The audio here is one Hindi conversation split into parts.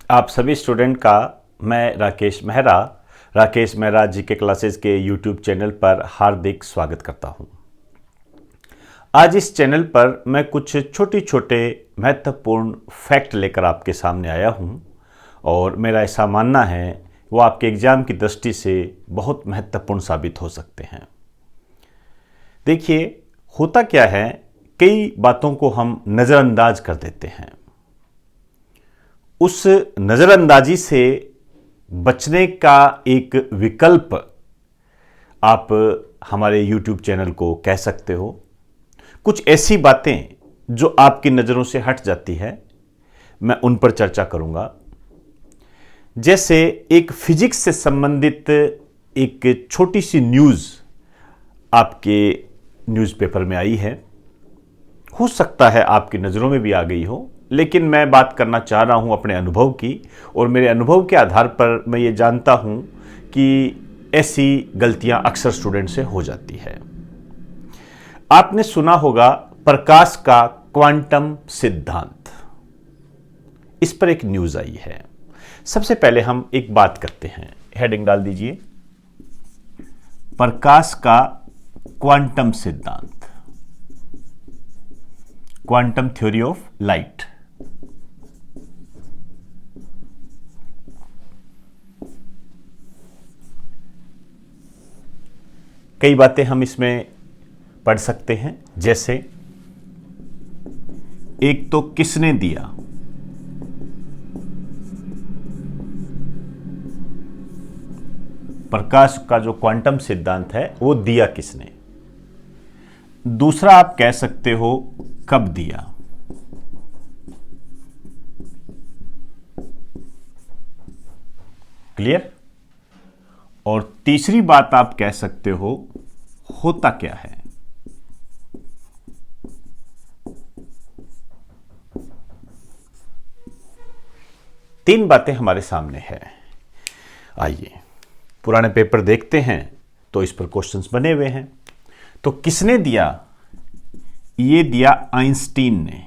आप सभी स्टूडेंट का मैं राकेश मेहरा जी के क्लासेस के यूट्यूब चैनल पर हार्दिक स्वागत करता हूं। आज इस चैनल पर मैं कुछ छोटे महत्वपूर्ण फैक्ट लेकर आपके सामने आया हूं और मेरा ऐसा मानना है वो आपके एग्जाम की दृष्टि से बहुत महत्वपूर्ण साबित हो सकते हैं। देखिए, होता क्या है, कई बातों को हम नज़रअंदाज कर देते हैं। उस नज़रअंदाजी से बचने का एक विकल्प आप हमारे YouTube चैनल को कह सकते हो। कुछ ऐसी बातें जो आपकी नज़रों से हट जाती है, मैं उन पर चर्चा करूंगा। जैसे एक फिजिक्स से संबंधित एक छोटी सी न्यूज़ आपके न्यूज़पेपर में आई है। हो सकता है आपकी नज़रों में भी आ गई हो, लेकिन मैं बात करना चाह रहा हूं अपने अनुभव की, और मेरे अनुभव के आधार पर मैं ये जानता हूं कि ऐसी गलतियां अक्सर स्टूडेंट से हो जाती है। आपने सुना होगा प्रकाश का क्वांटम सिद्धांत, इस पर एक न्यूज़ आई है। सबसे पहले हम एक बात करते हैं, हेडिंग डाल दीजिए, प्रकाश का क्वांटम सिद्धांत, क्वांटम थ्योरी ऑफ लाइट। कई बातें हम इसमें पढ़ सकते हैं, जैसे एक तो किसने दिया, प्रकाश का जो क्वांटम सिद्धांत है वो दिया किसने। दूसरा आप कह सकते हो कब दिया। क्लियर। और तीसरी बात आप कह सकते हो होता क्या है। तीन बातें हमारे सामने है। आइए पुराने पेपर देखते हैं तो इस पर क्वेश्चंस बने हुए हैं। तो किसने दिया? ये दिया आइंस्टीन ने।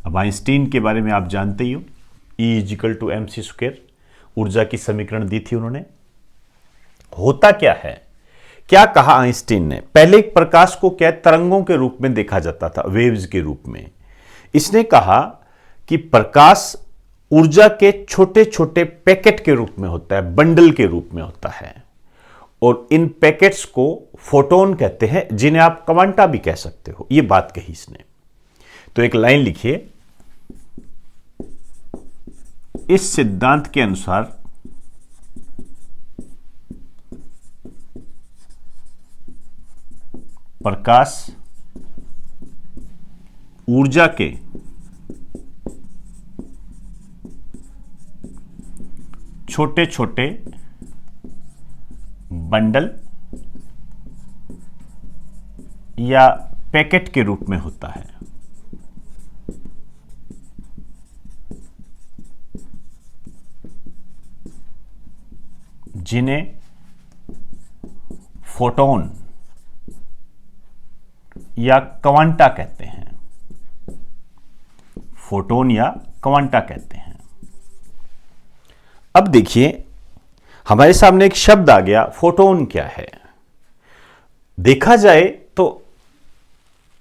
अब आइंस्टीन के बारे में आप जानते ही हो, E=mc², ऊर्जा की समीकरण दी थी उन्होंने। होता क्या है, क्या कहा आइंस्टीन ने? पहले प्रकाश को क्या तरंगों के रूप में देखा जाता था, वेव्स के रूप में। इसने कहा कि प्रकाश ऊर्जा के छोटे छोटे पैकेट के रूप में होता है, बंडल के रूप में होता है, और इन पैकेट्स को फोटोन कहते हैं, जिन्हें आप क्वांटा भी कह सकते हो। यह बात कही इसने। तो एक लाइन लिखिए, इस सिद्धांत के अनुसार प्रकाश ऊर्जा के छोटे छोटे बंडल या पैकेट के रूप में होता है। जिन्हें फोटोन या क्वांटा कहते हैं। फोटोन या क्वांटा कहते हैं। अब देखिए, हमारे सामने एक शब्द आ गया, फोटोन क्या है। देखा जाए तो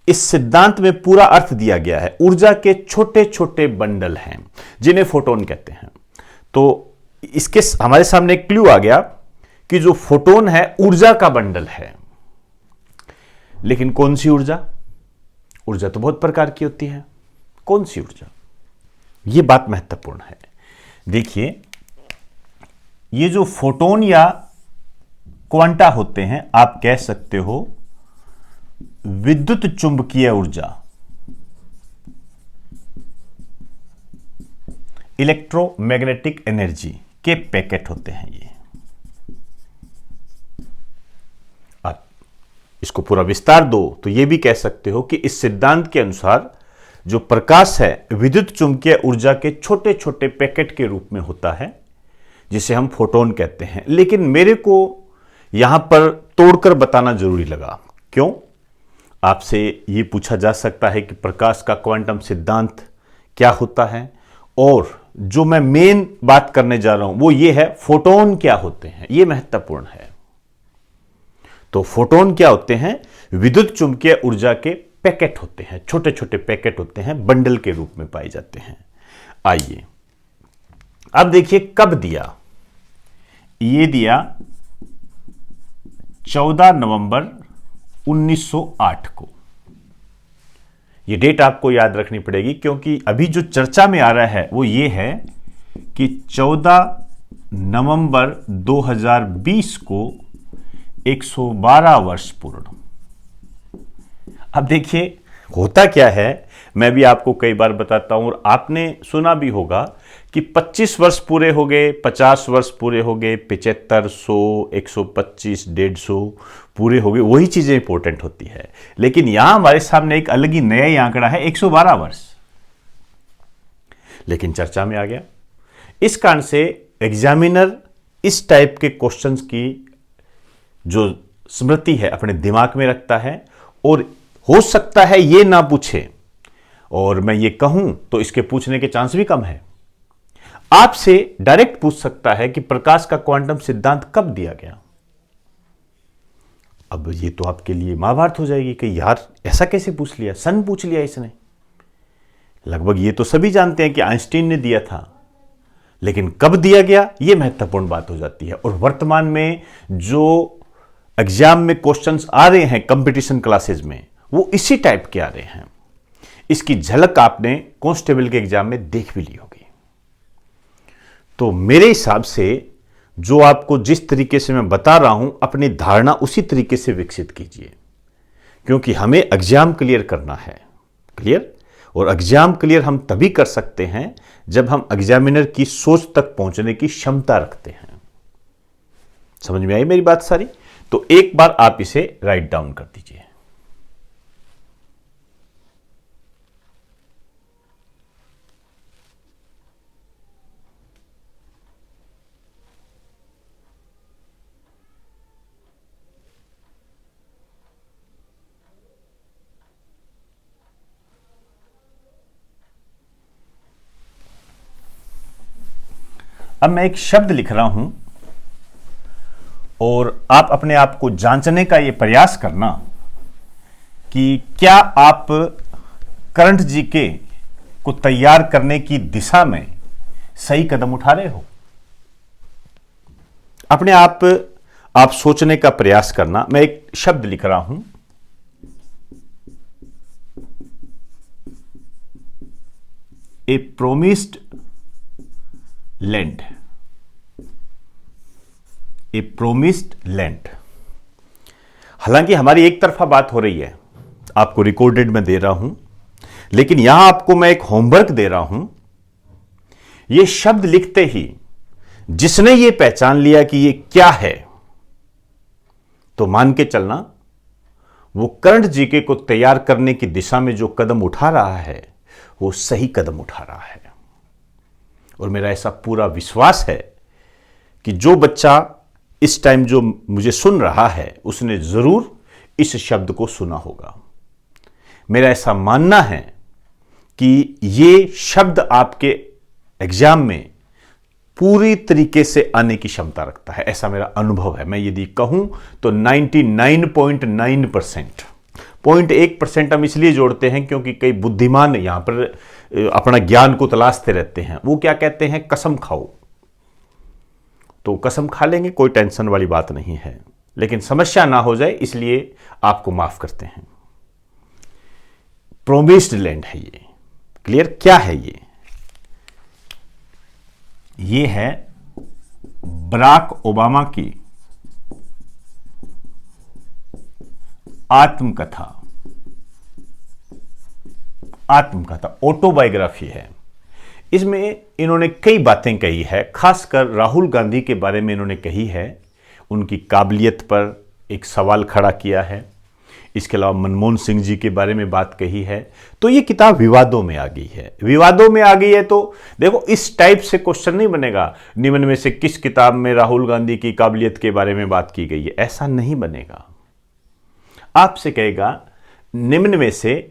इस सिद्धांत में पूरा अर्थ दिया गया है। ऊर्जा के छोटे छोटे बंडल हैं जिन्हें फोटोन कहते हैं। तो इसके हमारे सामने एक क्लू आ गया कि जो फोटोन है ऊर्जा का बंडल है। लेकिन कौन सी ऊर्जा? ऊर्जा तो बहुत प्रकार की होती है। कौन सी ऊर्जा? यह बात महत्वपूर्ण है। देखिए, ये जो फोटोन या क्वांटा होते हैं, आप कह सकते हो विद्युत चुंबकीय ऊर्जा, इलेक्ट्रोमैग्नेटिक एनर्जी के पैकेट होते हैं ये। आप इसको पूरा विस्तार दो तो ये भी कह सकते हो कि इस सिद्धांत के अनुसार जो प्रकाश है विद्युत चुंबकीय ऊर्जा के छोटे छोटे पैकेट के रूप में होता है, जिसे हम फोटोन कहते हैं। लेकिन मेरे को यहां पर तोड़कर बताना जरूरी लगा। क्यों? आपसे यह पूछा जा सकता है कि प्रकाश का क्वांटम सिद्धांत क्या होता है, और जो मैं मेन बात करने जा रहा हूं वो ये है, फोटोन क्या होते हैं, ये महत्वपूर्ण है। तो फोटोन क्या होते हैं? विद्युत चुंबकीय ऊर्जा के पैकेट होते हैं, छोटे छोटे पैकेट होते हैं, बंडल के रूप में पाए जाते हैं। आइए अब देखिए कब दिया। ये दिया 14 नवंबर 1908 को। ये डेट आपको याद रखनी पड़ेगी, क्योंकि अभी जो चर्चा में आ रहा है वो ये है कि 14 नवंबर 2020 को 112 वर्ष पूर्ण। अब देखिए होता क्या है, मैं भी आपको कई बार बताता हूं और आपने सुना भी होगा कि 25 वर्ष पूरे हो गए, 50 वर्ष पूरे हो गए, 75, 100, 125, 150 पूरे हो गए, वही चीजें इंपॉर्टेंट होती है। लेकिन यहां हमारे सामने एक अलग ही नया ही आंकड़ा है, 112 वर्ष, लेकिन चर्चा में आ गया। इस कारण से एग्जामिनर इस टाइप के क्वेश्चंस की जो स्मृति है अपने दिमाग में रखता है, और हो सकता है ये ना पूछे, और मैं ये कहूं तो इसके पूछने के चांस भी कम है। आपसे डायरेक्ट पूछ सकता है कि प्रकाश का क्वांटम सिद्धांत कब दिया गया। अब ये तो आपके लिए महाभारत हो जाएगी कि यार ऐसा कैसे पूछ लिया, सन पूछ लिया इसने। लगभग ये तो सभी जानते हैं कि आइंस्टीन ने दिया था, लेकिन कब दिया गया ये महत्वपूर्ण बात हो जाती है। और वर्तमान में जो एग्जाम में क्वेश्चंस आ रहे हैं कंपटीशन क्लासेस में, वो इसी टाइप के आ रहे हैं। इसकी झलक आपने कांस्टेबल के एग्जाम में देख भी ली होगी। तो मेरे हिसाब से जो आपको जिस तरीके से मैं बता रहा हूं, अपनी धारणा उसी तरीके से विकसित कीजिए, क्योंकि हमें एग्जाम क्लियर करना है। क्लियर? और एग्जाम क्लियर हम तभी कर सकते हैं जब हम एग्जामिनर की सोच तक पहुंचने की क्षमता रखते हैं। समझ में आई मेरी बात सारी? तो एक बार आप इसे राइट डाउन कर दीजिए। अब मैं एक शब्द लिख रहा हूं और आप अपने आप को जांचने का यह प्रयास करना कि क्या आप करंट जीके को तैयार करने की दिशा में सही कदम उठा रहे हो। अपने आप सोचने का प्रयास करना। मैं एक शब्द लिख रहा हूं, ए प्रोमिस्ड लैंड, ए प्रोमिस्ड लैंड। हालांकि हमारी एक तरफा बात हो रही है, आपको रिकॉर्डेड में दे रहा हूं, लेकिन यहां आपको मैं एक होमवर्क दे रहा हूं। यह शब्द लिखते ही जिसने यह पहचान लिया कि यह क्या है, तो मान के चलना वो करंट जीके को तैयार करने की दिशा में जो कदम उठा रहा है वो सही कदम उठा रहा है। और मेरा ऐसा पूरा विश्वास है कि जो बच्चा इस टाइम जो मुझे सुन रहा है उसने जरूर इस शब्द को सुना होगा। मेरा ऐसा मानना है कि ये शब्द आपके एग्जाम में पूरी तरीके से आने की क्षमता रखता है, ऐसा मेरा अनुभव है। मैं यदि कहूं तो 99.9%, 0.1% हम इसलिए जोड़ते हैं क्योंकि कई बुद्धिमान यहां पर अपना ज्ञान को तलाशते रहते हैं। वो क्या कहते हैं, कसम खाओ, तो कसम खा लेंगे, कोई टेंशन वाली बात नहीं है, लेकिन समस्या ना हो जाए इसलिए आपको माफ करते हैं। प्रोमिस्ड लैंड है ये। क्लियर? क्या है ये? ये है बराक ओबामा की आत्मकथा, ऑटोबायोग्राफी है। इसमें इन्होंने कई बातें कही है, खासकर राहुल गांधी के बारे में इन्होंने कही है, उनकी काबिलियत पर एक सवाल खड़ा किया है। इसके अलावा मनमोहन सिंह जी के बारे में बात कही है। तो ये किताब विवादों में आ गई है। विवादों में आ गई है तो देखो इस टाइप से क्वेश्चन नहीं बनेगा, निम्न में से किस किताब में राहुल गांधी की काबिलियत के बारे में बात की गई है, ऐसा नहीं बनेगा। आपसे कहेगा निम्न में से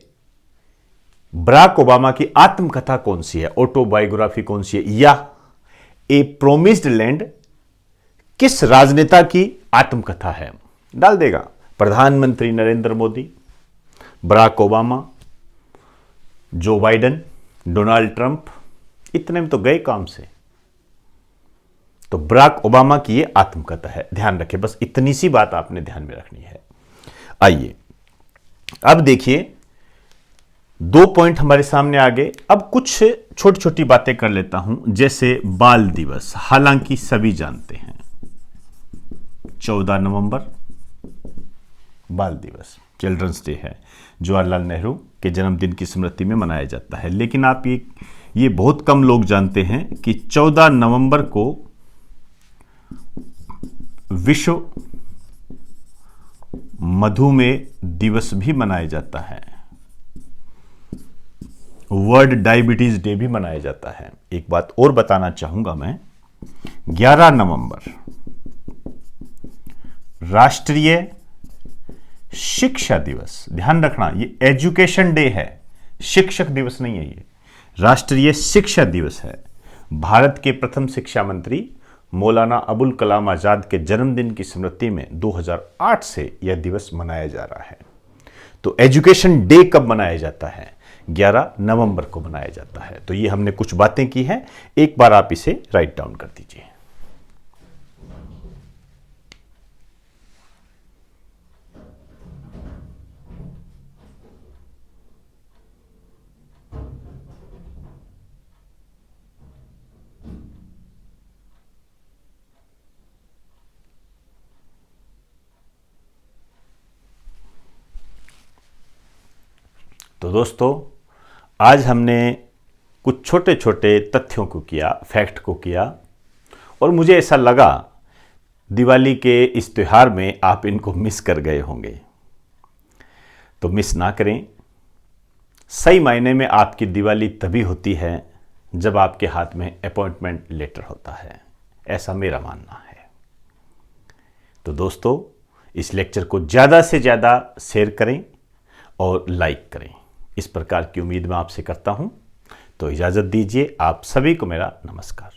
बराक ओबामा की आत्मकथा कौन सी है, ऑटोबायोग्राफी कौन सी है, या ए प्रोमिस्ड लैंड किस राजनेता की आत्मकथा है? डाल देगा प्रधानमंत्री Narendra Modi, Barack Obama, Joe Biden, Donald Trump. इतने में तो गए काम से। तो बराक ओबामा की ये आत्मकथा है, ध्यान रखें, बस इतनी सी बात आपने ध्यान में रखनी है। आइए अब देखिए, 2 पॉइंट हमारे सामने आ गए। अब कुछ छोटी छोटी बातें कर लेता हूं, जैसे बाल दिवस। हालांकि सभी जानते हैं 14 नवंबर बाल दिवस, चिल्ड्रंस डे है, जवाहरलाल नेहरू के जन्मदिन की स्मृति में मनाया जाता है। लेकिन आप ये बहुत कम लोग जानते हैं कि 14 नवंबर को विश्व मधुमेह दिवस भी मनाया जाता है, वर्ल्ड डायबिटीज डे भी मनाया जाता है। एक बात और बताना चाहूंगा मैं, 11 नवंबर राष्ट्रीय शिक्षा दिवस। ध्यान रखना, ये एजुकेशन डे है, शिक्षक दिवस नहीं है, ये राष्ट्रीय शिक्षा दिवस है। भारत के प्रथम शिक्षा मंत्री मौलाना अबुल कलाम आजाद के जन्मदिन की स्मृति में 2008 से यह दिवस मनाया जा रहा है। तो एजुकेशन डे कब मनाया जाता है? 11 नवंबर को मनाया जाता है। तो ये हमने कुछ बातें की हैं, एक बार आप इसे राइट डाउन कर दीजिए। तो दोस्तों, आज हमने कुछ छोटे छोटे तथ्यों को किया, फैक्ट को किया, और मुझे ऐसा लगा दिवाली के इस त्यौहार में आप इनको मिस कर गए होंगे। तो मिस ना करें। सही मायने में आपकी दिवाली तभी होती है जब आपके हाथ में अपॉइंटमेंट लेटर होता है, ऐसा मेरा मानना है। तो दोस्तों, इस लेक्चर को ज़्यादा से ज़्यादा शेयर करें और लाइक करें, इस प्रकार की उम्मीद मैं आपसे करता हूं। तो इजाज़त दीजिए, आप सभी को मेरा नमस्कार।